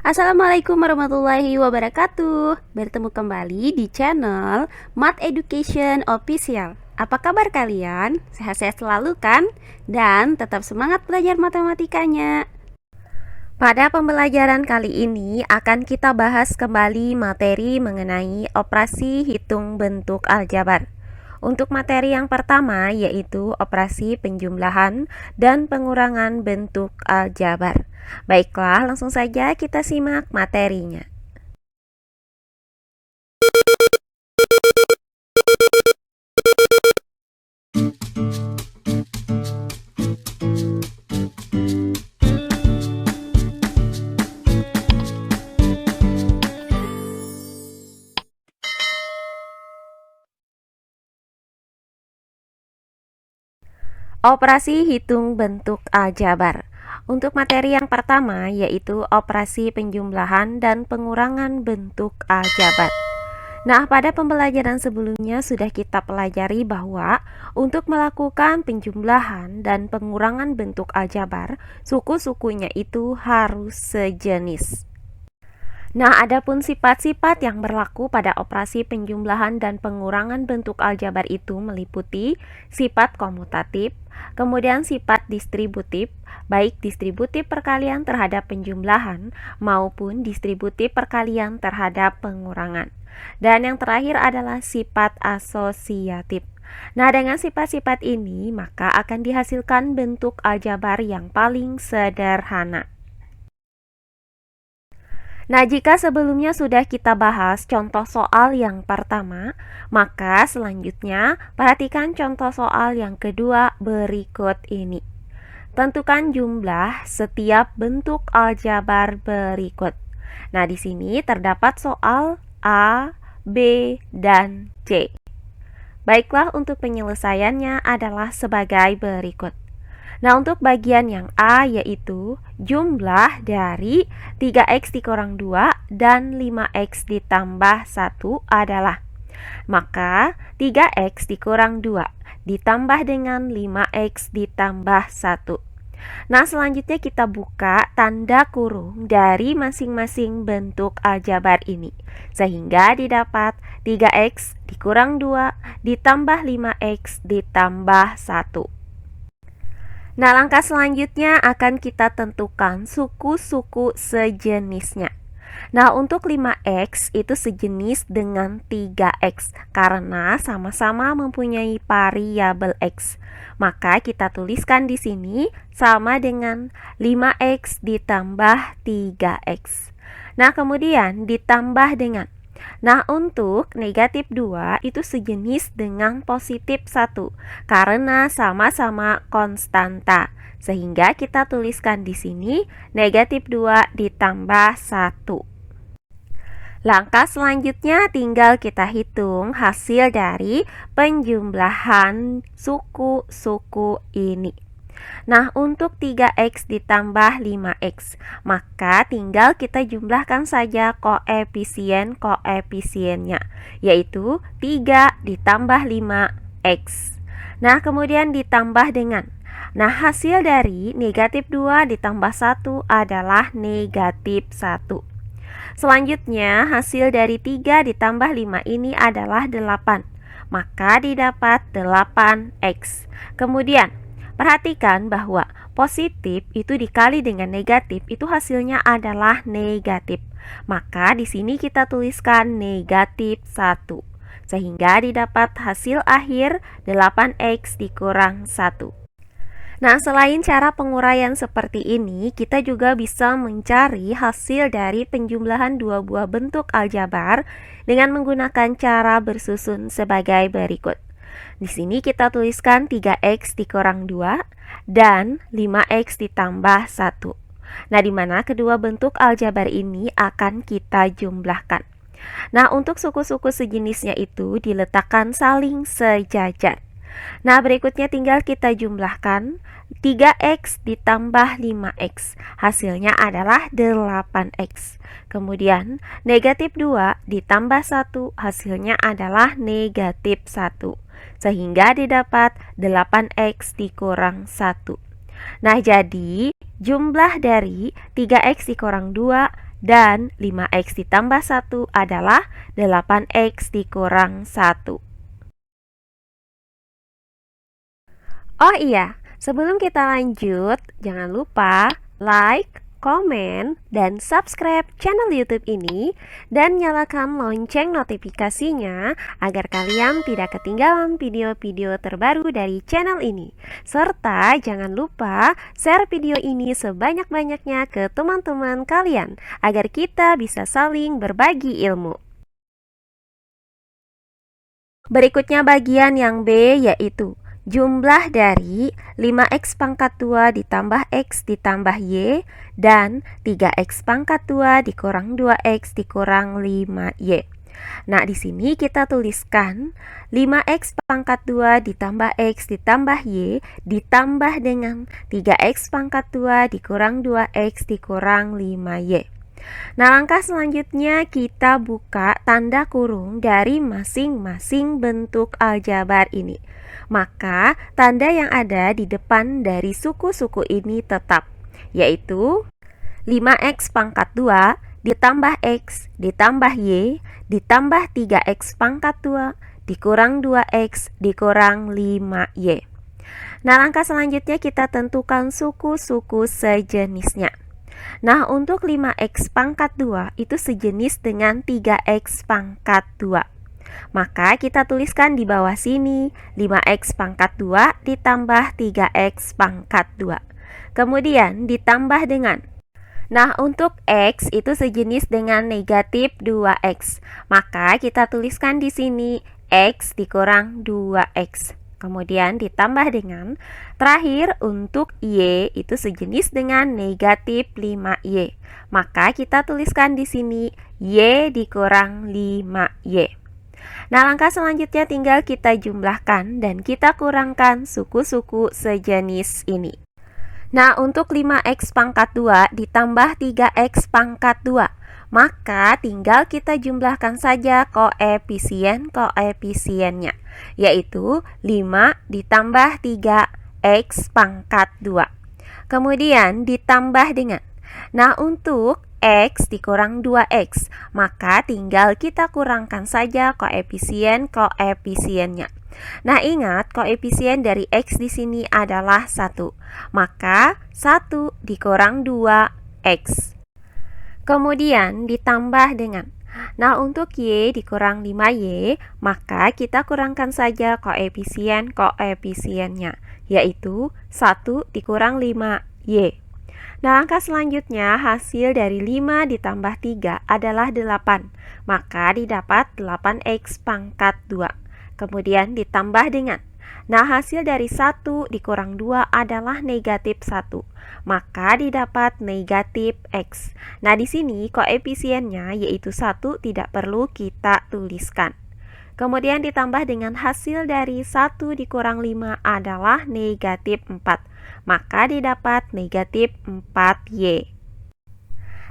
Assalamualaikum warahmatullahi wabarakatuh. Bertemu kembali di channel Math Education Official. Apa kabar kalian? Sehat-sehat selalu kan? Dan tetap semangat belajar matematikanya. Pada pembelajaran kali ini akan kita bahas kembali materi mengenai operasi hitung bentuk aljabar. Untuk materi yang pertama yaitu operasi penjumlahan dan pengurangan bentuk aljabar. Baiklah, langsung saja kita simak materinya. Operasi hitung bentuk aljabar. Untuk materi yang pertama yaitu operasi penjumlahan dan pengurangan bentuk aljabar. Nah, pada pembelajaran sebelumnya sudah kita pelajari bahwa untuk melakukan penjumlahan dan pengurangan bentuk aljabar, suku-sukunya itu harus sejenis. Nah, adapun sifat-sifat yang berlaku pada operasi penjumlahan dan pengurangan bentuk aljabar itu meliputi sifat komutatif, kemudian sifat distributif, baik distributif perkalian terhadap penjumlahan maupun distributif perkalian terhadap pengurangan. Dan yang terakhir adalah sifat asosiatif. Nah, dengan sifat-sifat ini maka akan dihasilkan bentuk aljabar yang paling sederhana. Nah, jika sebelumnya sudah kita bahas contoh soal yang pertama, maka selanjutnya perhatikan contoh soal yang kedua berikut ini. Tentukan jumlah setiap bentuk aljabar berikut. Nah, di sini terdapat soal A, B, dan C. Baiklah, untuk penyelesaiannya adalah sebagai berikut. Nah, untuk bagian yang A yaitu jumlah dari 3x dikurang 2 dan 5x ditambah 1 adalah, maka 3x dikurang 2 ditambah dengan 5x ditambah 1. Nah, selanjutnya kita buka tanda kurung dari masing-masing bentuk aljabar ini, sehingga didapat 3x dikurang 2 ditambah 5x ditambah 1. Nah, langkah selanjutnya akan kita tentukan suku-suku sejenisnya. Nah, untuk 5x itu sejenis dengan 3x karena sama-sama mempunyai variabel x. Maka kita tuliskan di sini sama dengan 5x ditambah 3x. Nah, kemudian ditambah dengan, nah, untuk negatif 2 itu sejenis dengan positif 1 karena sama-sama konstanta. Sehingga kita tuliskan di sini negatif 2 ditambah 1. Langkah selanjutnya tinggal kita hitung hasil dari penjumlahan suku-suku ini. Nah, untuk 3x ditambah 5x, maka tinggal kita jumlahkan saja koefisien-koefisiennya, yaitu 3 ditambah 5x. Nah, kemudian ditambah dengan, nah, hasil dari negatif 2 ditambah 1 adalah negatif 1. Selanjutnya, hasil dari 3 ditambah 5 ini adalah 8, maka didapat 8x. Kemudian, perhatikan bahwa positif itu dikali dengan negatif itu hasilnya adalah negatif. Maka di sini kita tuliskan negatif 1. Sehingga didapat hasil akhir 8x dikurang 1. Nah, selain cara penguraian seperti ini, kita juga bisa mencari hasil dari penjumlahan dua buah bentuk aljabar dengan menggunakan cara bersusun sebagai berikut. Di sini kita tuliskan 3x dikurang 2 dan 5x ditambah 1. Nah, di mana kedua bentuk aljabar ini akan kita jumlahkan. Nah, untuk suku-suku sejenisnya itu diletakkan saling sejajar. Nah, berikutnya tinggal kita jumlahkan 3x ditambah 5x. Hasilnya adalah 8x. Kemudian negatif 2 ditambah 1 hasilnya adalah negatif 1. Sehingga didapat 8x dikurang 1. Nah, jadi jumlah dari 3x dikurang 2 Dan 5x ditambah 1 adalah 8x dikurang 1. Oh iya, sebelum kita lanjut, jangan lupa like, komen, dan subscribe channel YouTube ini dan nyalakan lonceng notifikasinya agar kalian tidak ketinggalan video-video terbaru dari channel ini. Serta jangan lupa share video ini sebanyak-banyaknya ke teman-teman kalian agar kita bisa saling berbagi ilmu. Berikutnya bagian yang B, yaitu jumlah dari 5x pangkat 2 ditambah x ditambah y dan 3x pangkat 2 dikurang 2x dikurang 5y. Nah, di sini kita tuliskan 5x pangkat 2 ditambah x ditambah y ditambah dengan 3x pangkat 2 dikurang 2x dikurang 5y. Nah, langkah selanjutnya kita buka tanda kurung dari masing-masing bentuk aljabar ini. Maka tanda yang ada di depan dari suku-suku ini tetap, yaitu 5x pangkat 2 ditambah x ditambah y ditambah 3x pangkat 2 dikurang 2x dikurang 5y. Nah, langkah selanjutnya kita tentukan suku-suku sejenisnya. Nah, untuk 5x pangkat 2 itu sejenis dengan 3x pangkat 2. Maka kita tuliskan di bawah sini 5x pangkat 2 ditambah 3x pangkat 2. Kemudian ditambah dengan, nah, untuk x itu sejenis dengan negatif 2x. Maka kita tuliskan di sini x dikurang 2x. Kemudian ditambah dengan, terakhir untuk y itu sejenis dengan negatif 5y. Maka kita tuliskan di sini y dikurang 5y. Nah, langkah selanjutnya tinggal kita jumlahkan dan kita kurangkan suku-suku sejenis ini. Nah, untuk 5x pangkat 2 ditambah 3x pangkat 2, maka tinggal kita jumlahkan saja koefisien-koefisiennya, yaitu 5 ditambah 3x pangkat 2. Kemudian ditambah dengan, nah, untuk x dikurang 2x, maka tinggal kita kurangkan saja koefisien-koefisiennya. Nah, ingat koefisien dari x di sini adalah 1. Maka 1 dikurang 2x. Kemudian ditambah dengan, nah, untuk y dikurang 5y, maka kita kurangkan saja koefisien-koefisiennya, yaitu 1 dikurang 5y. Nah, langkah selanjutnya hasil dari 5 ditambah 3 adalah 8. Maka didapat 8x pangkat 2. Kemudian ditambah dengan, nah, hasil dari 1 dikurang 2 adalah negatif 1. Maka didapat negatif x. Nah, di sini koefisiennya yaitu 1 tidak perlu kita tuliskan. Kemudian ditambah dengan hasil dari 1 dikurang 5 adalah negatif 4. Maka didapat negatif 4y.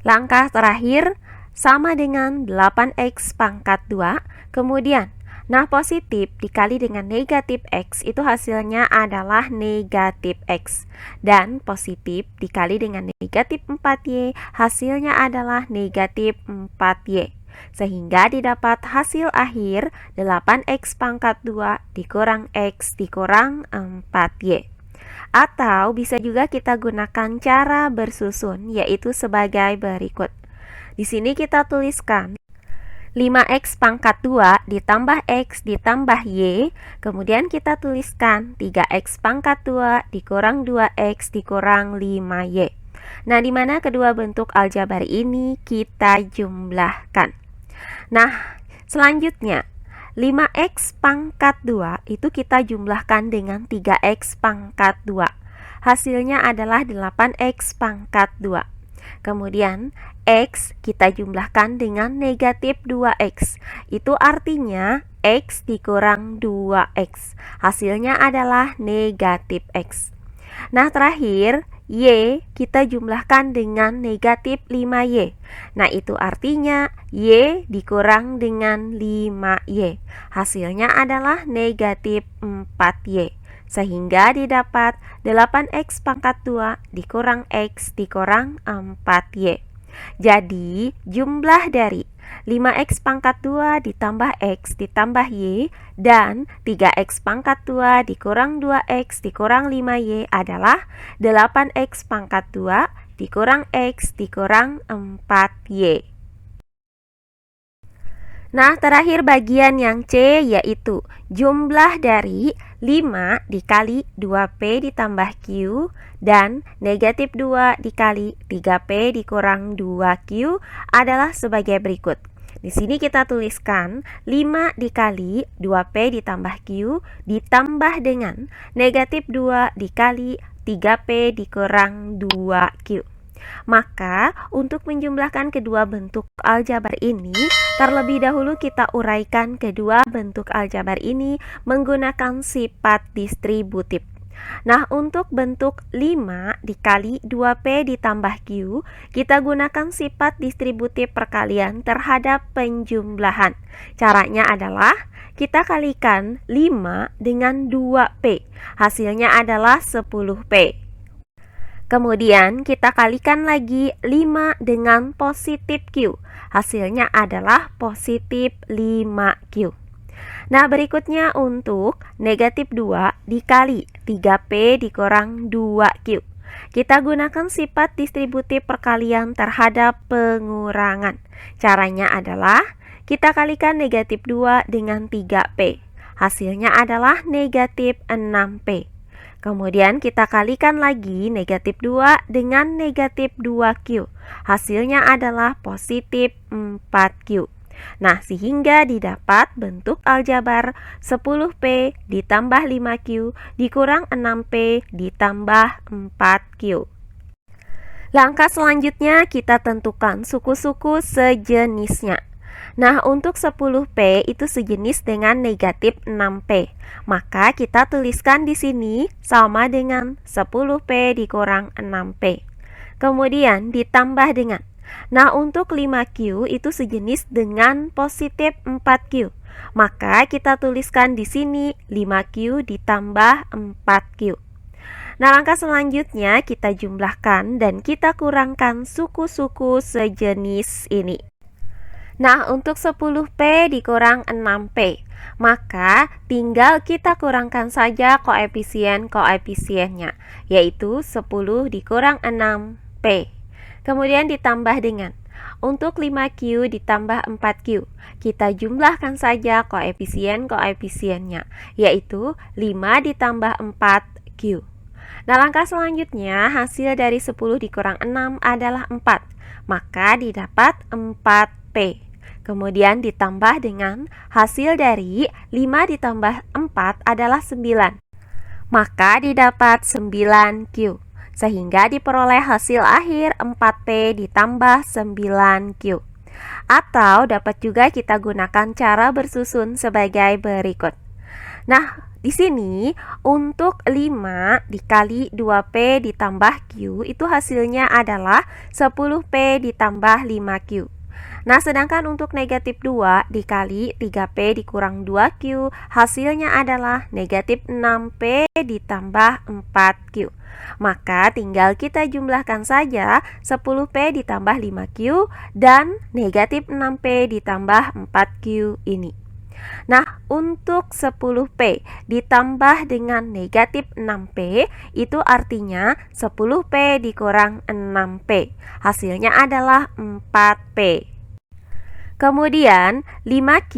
Langkah terakhir sama dengan 8x pangkat 2. Kemudian, nah, positif dikali dengan negatif x itu hasilnya adalah negatif x. Dan positif dikali dengan negatif 4y hasilnya adalah negatif 4y. Sehingga didapat hasil akhir 8x pangkat 2 dikurang x dikurang 4y. Atau bisa juga kita gunakan cara bersusun, yaitu sebagai berikut. Di sini kita tuliskan 5x pangkat 2 ditambah x ditambah y. Kemudian kita tuliskan 3x pangkat 2 dikurang 2x dikurang 5y. Nah, di mana kedua bentuk aljabar ini kita jumlahkan. Nah, selanjutnya 5x pangkat 2 itu kita jumlahkan dengan 3x pangkat 2. Hasilnya adalah 8x pangkat 2. Kemudian x kita jumlahkan dengan negatif 2x. Itu artinya x dikurang 2x. Hasilnya adalah negatif x. Nah, terakhir y kita jumlahkan dengan negatif 5y. Nah, itu artinya y dikurang dengan 5y. Hasilnya adalah negatif 4y. Sehingga didapat 8x pangkat 2 dikurang x dikurang 4y. Jadi, jumlah dari 5x pangkat 2 ditambah x ditambah y dan 3x pangkat 2 dikurang 2x dikurang 5y adalah 8x pangkat 2 dikurang x dikurang 4y. Nah, terakhir bagian yang C yaitu jumlah dari 5 dikali 2P ditambah Q dan negatif 2 dikali 3P dikurang 2Q adalah sebagai berikut. Di sini kita tuliskan 5 dikali 2P ditambah Q ditambah dengan negatif 2 dikali 3P dikurang 2Q. Maka, untuk menjumlahkan kedua bentuk aljabar ini, terlebih dahulu kita uraikan kedua bentuk aljabar ini menggunakan sifat distributif. Nah, untuk bentuk 5 dikali 2P ditambah Q, kita gunakan sifat distributif perkalian terhadap penjumlahan. Caranya adalah kita kalikan 5 dengan 2P. Hasilnya adalah 10P. Kemudian kita kalikan lagi 5 dengan positif Q. Hasilnya adalah positif 5Q. Nah, berikutnya untuk negatif 2 dikali 3P dikurang 2Q. Kita gunakan sifat distributif perkalian terhadap pengurangan. Caranya adalah kita kalikan negatif 2 dengan 3P. Hasilnya adalah negatif 6P. Kemudian kita kalikan lagi negatif 2 dengan negatif 2Q. Hasilnya adalah positif 4Q. Nah, sehingga didapat bentuk aljabar 10P ditambah 5Q dikurang 6P ditambah 4Q. Langkah selanjutnya kita tentukan suku-suku sejenisnya. Nah, untuk 10P itu sejenis dengan negatif 6P. Maka kita tuliskan di sini sama dengan 10P dikurang 6P. Kemudian ditambah dengan. Nah, untuk 5Q itu sejenis dengan positif 4Q. Maka kita tuliskan di sini 5Q ditambah 4Q. Nah, langkah selanjutnya kita jumlahkan dan kita kurangkan suku-suku sejenis ini. Nah, untuk 10P dikurang 6P, maka tinggal kita kurangkan saja koefisien-koefisiennya, yaitu 10 dikurang 6P. Kemudian ditambah dengan, untuk 5Q ditambah 4Q, kita jumlahkan saja koefisien-koefisiennya, yaitu 5 ditambah 4Q. Nah, langkah selanjutnya hasil dari 10 dikurang 6 adalah 4, maka didapat 4P. Kemudian ditambah dengan hasil dari 5 ditambah 4 adalah 9. Maka didapat 9Q. Sehingga diperoleh hasil akhir 4P ditambah 9Q. Atau dapat juga kita gunakan cara bersusun sebagai berikut. Nah, di sini untuk 5 dikali 2P ditambah Q itu hasilnya adalah 10P ditambah 5Q. Nah, sedangkan untuk negatif 2 dikali 3P dikurang 2Q, hasilnya adalah negatif 6P ditambah 4Q. Maka tinggal kita jumlahkan saja 10P ditambah 5Q dan negatif 6P ditambah 4Q ini. Nah, untuk 10P ditambah dengan negatif 6P itu artinya 10P dikurang 6P. Hasilnya adalah 4P. Kemudian 5Q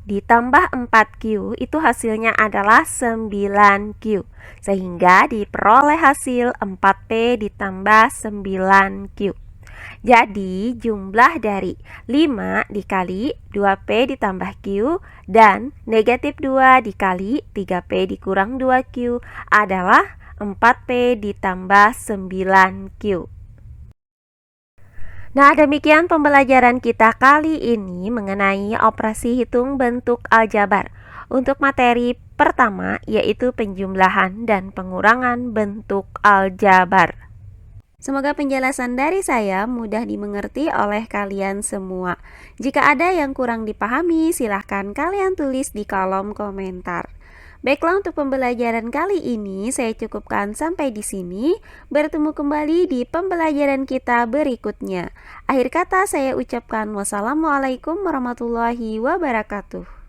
ditambah 4Q itu hasilnya adalah 9Q. Sehingga diperoleh hasil 4P ditambah 9Q. Jadi jumlah dari 5 dikali 2P ditambah Q dan negatif 2 dikali 3P dikurang 2Q adalah 4P ditambah 9Q. Nah, demikian pembelajaran kita kali ini mengenai operasi hitung bentuk aljabar. Untuk materi pertama yaitu penjumlahan dan pengurangan bentuk aljabar. Semoga penjelasan dari saya mudah dimengerti oleh kalian semua. Jika ada yang kurang dipahami, silahkan kalian tulis di kolom komentar. Baiklah, untuk pembelajaran kali ini saya cukupkan sampai di sini. Bertemu kembali di pembelajaran kita berikutnya. Akhir kata saya ucapkan wassalamualaikum warahmatullahi wabarakatuh.